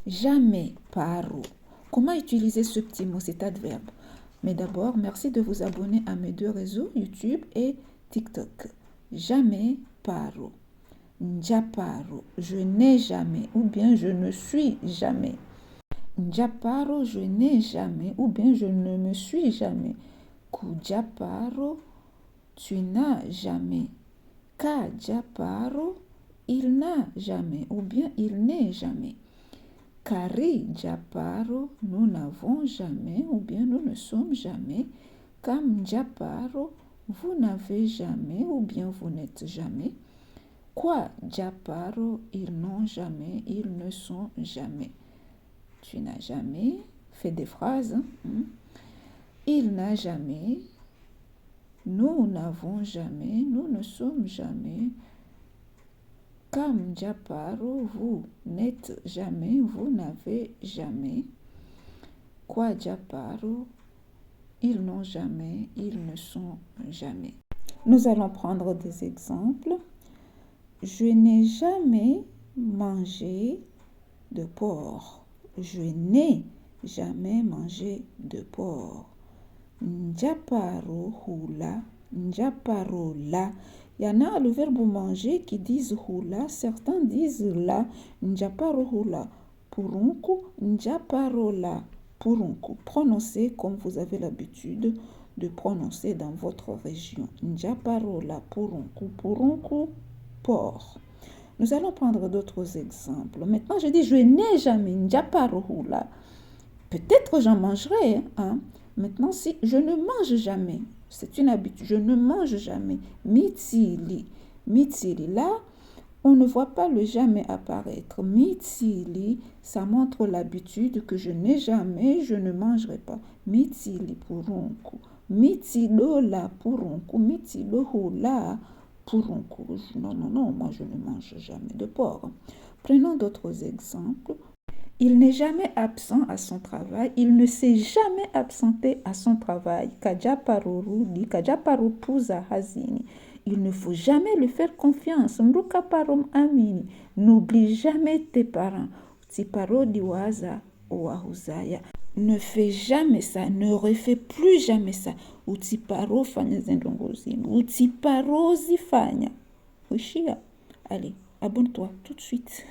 Jamais paro. Comment utiliser ce petit mot, cet adverbe? Mais d'abord, merci de vous abonner à mes deux réseaux, YouTube et TikTok. Jamais paro. Njaparo, je n'ai jamais, ou bien je ne suis jamais. Njaparo, je n'ai jamais, ou bien je ne me suis jamais. Kujaparo, tu n'as jamais. Kajaparo, il n'a jamais, ou bien il n'est jamais. Kari Japaro, nous n'avons jamais, ou bien nous ne sommes jamais. Kam Japaro, vous n'avez jamais, ou bien vous n'êtes jamais. Quoi Japaro, ils n'ont jamais, ils ne sont jamais. Tu n'as jamais, fais des phrases. Il n'a jamais, nous n'avons jamais, nous ne sommes jamais. Kam Japaro, vous n'êtes jamais, vous n'avez jamais. Quoi Japaro, ils n'ont jamais, ils ne sont jamais. Nous allons prendre des exemples. Je n'ai jamais mangé de porc. Je n'ai jamais mangé de porc. Njaparo hula, njaparo la. Il y en a le verbe manger qui disent hula, certains disent la. Njaparo hula. Purunku, njaparo la. Purunku. Prononcez comme vous avez l'habitude de prononcer dans votre région. Njaparo la purunku. Purunku, porc. Nous allons prendre d'autres exemples. Maintenant, je dis je n'ai jamais njaparo hula. Peut-être j'en mangerai, hein. Maintenant, si je ne mange jamais, c'est une habitude, je ne mange jamais. Mitsili. Mitsili, là, on ne voit pas le jamais apparaître. Mitsili, ça montre l'habitude que je n'ai jamais, je ne mangerai pas. Mitsili purunku. Mitsilo la purunku. Mitsilo hula purunku. Non, non, non, moi je ne mange jamais de porc. Prenons d'autres exemples. Il n'est jamais absent à son travail. Il ne s'est jamais absenté à son travail. Kajaparuru dit Kajaparu puza hazini. Il ne faut jamais lui faire confiance. Mrukaparum amini. N'oublie jamais tes parents. Tsiparo diwaza oahuzaya. Ne fais jamais ça. Ne refais plus jamais ça. Utsiparo fanya zendongozini. Utsiparo zifanya. Ushia. Allez, abonne-toi tout de suite.